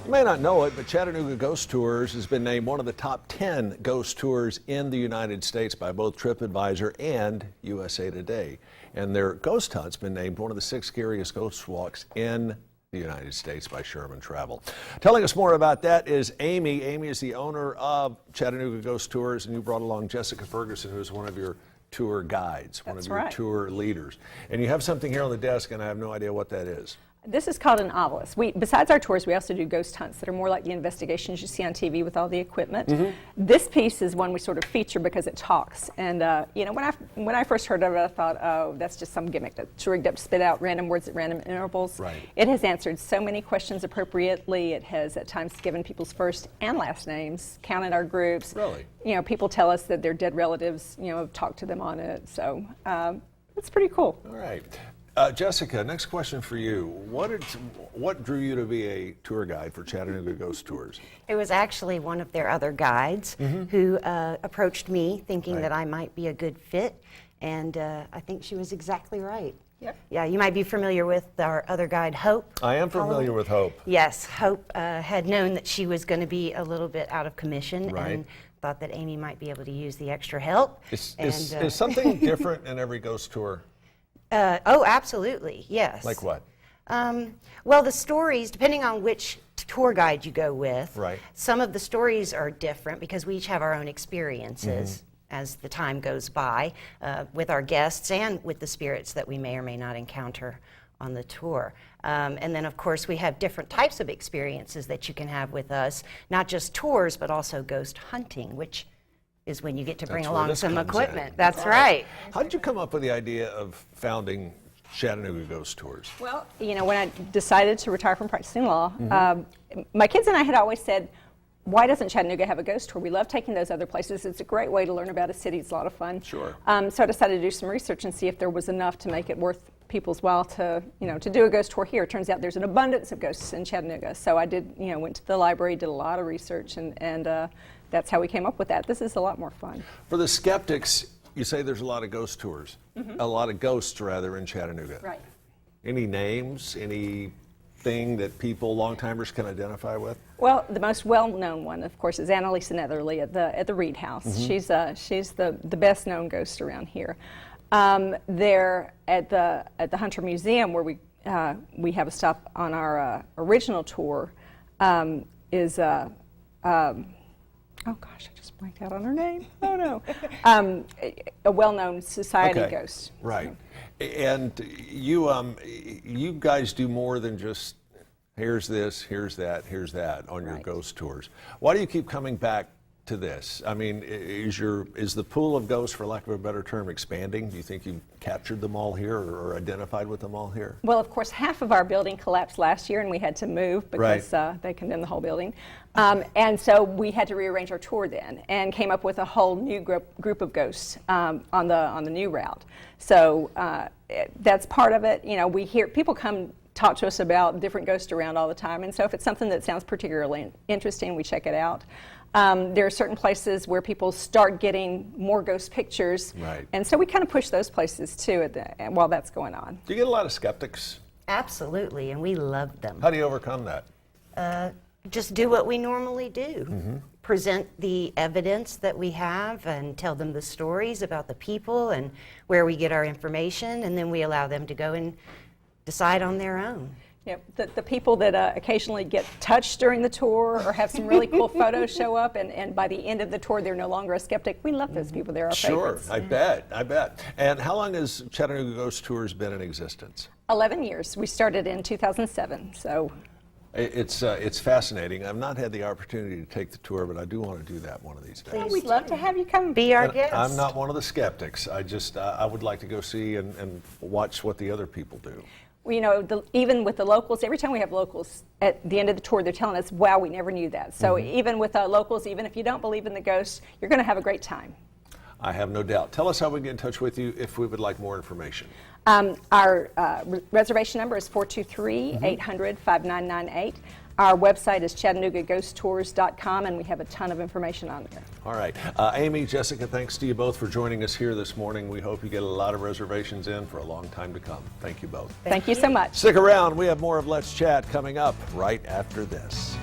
You may not know it, but Chattanooga Ghost Tours has been named one of the top 10 ghost tours in the United States by both TripAdvisor and USA Today. And their ghost hunt's been named one of the 6 scariest ghost walks in the United States by Sherman Travel. Telling us more about that is Amy. Amy is the owner of Chattanooga Ghost Tours, and you brought along Jessica Ferguson, who is one of your tour guides, one of your tour leaders. And you have something here on the desk, and I have no idea what that is. This is called an obelisk. Besides our tours, we also do ghost hunts that are more like the investigations you see on TV with all the equipment. This piece is one we sort of feature because it talks. And you know, when I first heard of it, I thought, oh, that's just some gimmick that's rigged up to spit out random words at random intervals. Right. It has answered so many questions appropriately. It has at times given people's first and last names, counted our groups. Really? You know, people tell us that their dead relatives, you know, have talked to them on it. So it's pretty cool. All right. Jessica, next question for you. What drew you to be a tour guide for Chattanooga Ghost Tours? It was actually one of their other guides who approached me thinking that I might be a good fit, and I think she was exactly right. Yep. Yeah, you might be familiar with our other guide, Hope. I am familiar with Hope. Yes, Hope had known that she was going to be a little bit out of commission and thought that Amy might be able to use the extra help. Is something different in every ghost tour? Oh, absolutely, yes. Like what? Well, the stories, depending on which tour guide you go with, some of the stories are different because we each have our own experiences as the time goes by with our guests and with the spirits that we may or may not encounter on the tour. And then, of course, we have different types of experiences that you can have with us, not just tours, but also ghost hunting, which is when you get to bring along some equipment. That's right. How did you come up with the idea of founding Chattanooga Ghost Tours? Well, you know, when I decided to retire from practicing law, my kids and I had always said, why doesn't Chattanooga have a ghost tour? We love taking those other places. It's a great way to learn about a city. It's a lot of fun. Sure. So I decided to do some research and see if there was enough to make it worth people's while to, you know, to do a ghost tour here. It turns out there's an abundance of ghosts in Chattanooga. So I did, you know, went to the library, did a lot of research, and that's how we came up with that. This is a lot more fun. For the skeptics, you say there's a lot of ghost tours, a lot of ghosts rather in Chattanooga. Right. Any names, anything that people, long-timers, can identify with? Well, the most well-known one, of course, is Annalisa Netherly at the Reed House. She's the best-known ghost around here. There at the Hunter Museum, where we have a stop on our original tour, is oh gosh, I just blanked out on her name. Oh no. A well-known society ghost. Right. And you guys do more than just here's this, here's that on your ghost tours. Why do you keep coming back to this? I mean, is the pool of ghosts, for lack of a better term, expanding? Do you think you've captured them all here or identified with them all here? Well, of course, half of our building collapsed last year and we had to move because they condemned the whole building. And so we had to rearrange our tour then and came up with a whole new group of ghosts on the new route. So that's part of it. You know, we hear people come talk to us about different ghosts around all the time, and so if it's something that sounds particularly interesting, we check it out. There are certain places where people start getting more ghost pictures, and so we kind of push those places too while that's going on. Do you get a lot of skeptics? Absolutely, and we love them. How do you overcome that? Just do what we normally do. Present the evidence that we have and tell them the stories about the people and where we get our information, and then we allow them to go and decide on their own. Yep, the people that occasionally get touched during the tour or have some really cool photos show up, and by the end of the tour they're no longer a skeptic. We love those people. They're our favorites. Sure, I bet. And how long has Chattanooga Ghost Tours been in existence? 11 years. We started in 2007, so. It's fascinating. I've not had the opportunity to take the tour, but I do want to do that one of these days. We'd love to have you come be our guest. I'm not one of the skeptics. I would like to go see and watch what the other people do. You know, even with the locals, every time we have locals at the end of the tour, they're telling us, wow, we never knew that. So even with locals, even if you don't believe in the ghosts, you're going to have a great time. I have no doubt. Tell us how we get in touch with you if we would like more information. Our reservation number is 423-800-5998. Our website is ChattanoogaGhostTours.com, and we have a ton of information on there. All right. Amy, Jessica, thanks to you both for joining us here this morning. We hope you get a lot of reservations in for a long time to come. Thank you both. Thank you so much. Stick around. We have more of Let's Chat coming up right after this.